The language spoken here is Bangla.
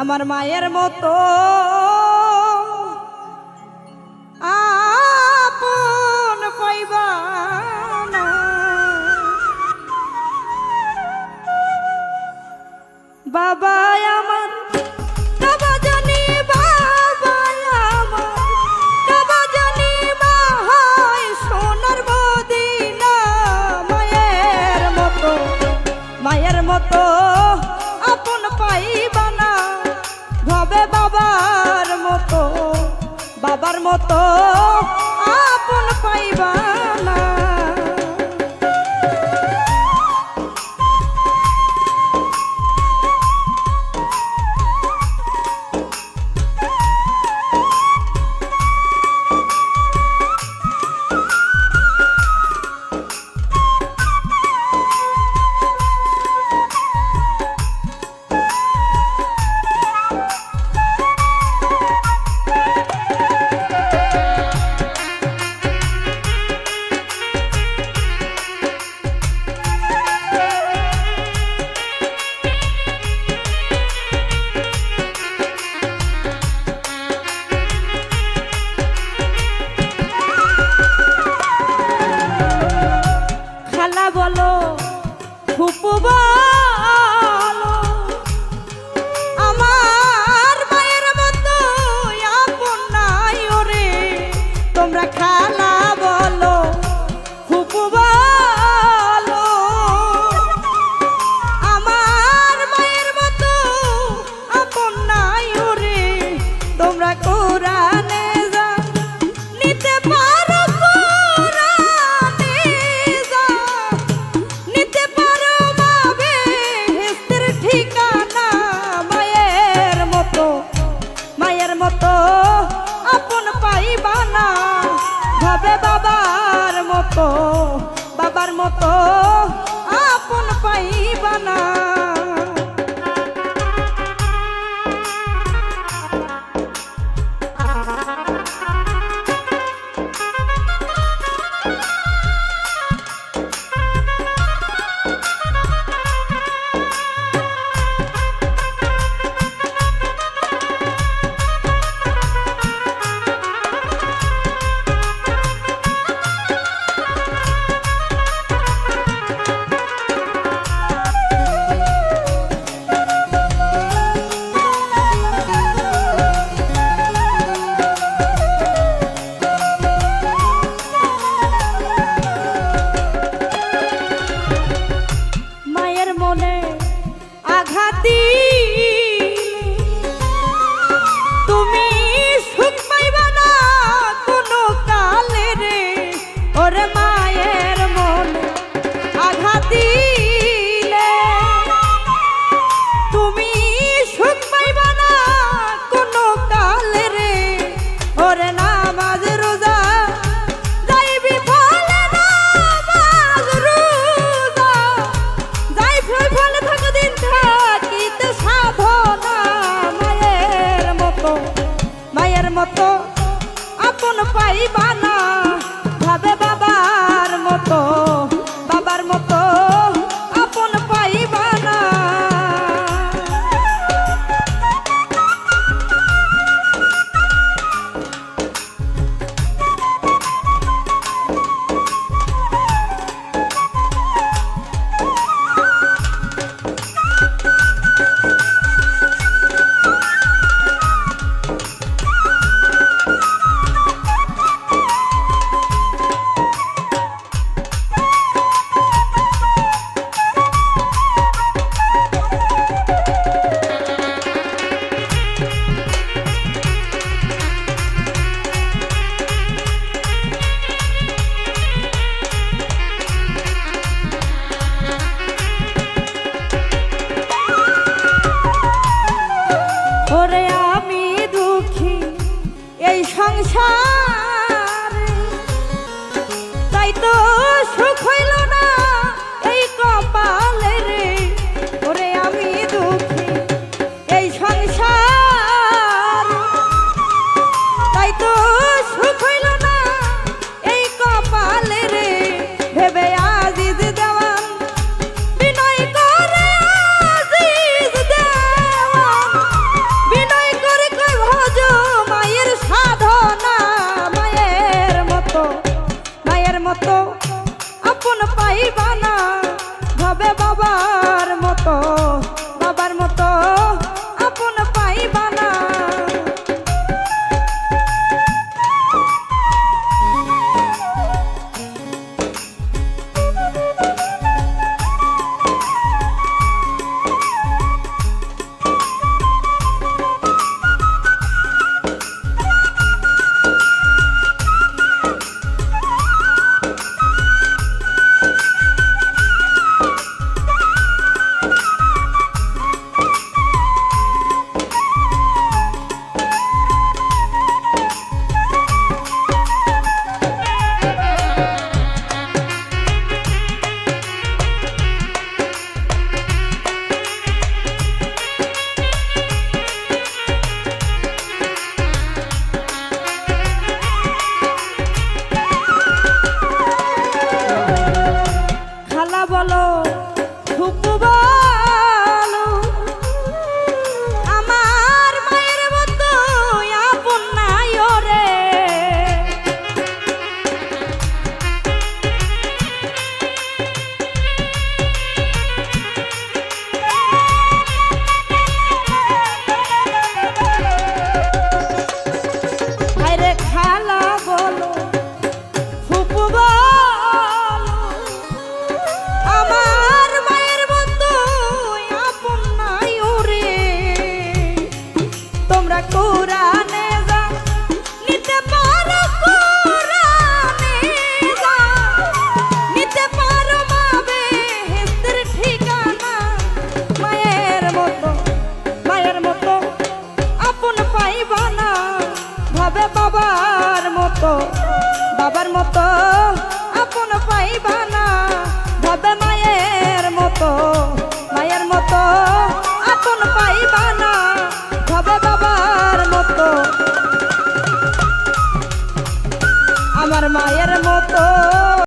আমার মায়ের মতো আপন পাইবা না। বাবা আমার বাবা জানি, বাবা আমার বাবা জানি, মা হয় সোনার মদিনা। মায়ের মতো আপন পাইবা না, ভাবে বাবার মতো আপন পাইবা না। বলো ফুপু বলো, আমার মায়ের মতো আপন নাই ওরে। তোমরা খালা বলো ফুপু বলো, আমার মায়ের মতো আপন নাই ওরে। তোমরা কোরআনে যা নিতে পারো, আপন পাইবা না, ভাবে বাবার মতো আপন পাইবা না। মনে আঘাত তুমি সুখ পাইবা না কোনো কালে রে। ওরে মায়ের মনে আঘাত দিলে তুমি সুখ পাইবা না কোনো কালে রে। ওরে নামাজ রোজা যাইবি ফলে, নামাজ রোজা যাইবি ফলে থাকো দিন থাকিতে সাধনা। মায়ের মতো আপন পাইবা না, ভাবে বাবার মতো আপন পাইবা না। ওরে আমি দুঃখী এই সংসারে, তাই তো সুখ হইল না এই কপালে রে। ওরে আমি দুঃখী এই সংসারে, তাই তো সুখ হইল না এই কপালে রে। ভেবে আজিজ দেওয়ান বিনয় করে, আজিজ দেওয়ান বাবার মতো, বাবার মতো আপন পাইবা না। বলো ফুপু বলো আমার মায়ের মতো আপন নাই ওরে। হায়রে খালা বলো ফুপু বলো আমার মায়ের মতো আপন নাই ওরে। তোমরা কোরআনে যা নিতে পারো, কোরআনে যা নিতে পারো মা বেহেশতের ঠিকানা। মায়ের মতো, মায়ের মতো আপন পাইবা না। ভাবে বাবার মতো, বাবার মতো আপন পাইবা না।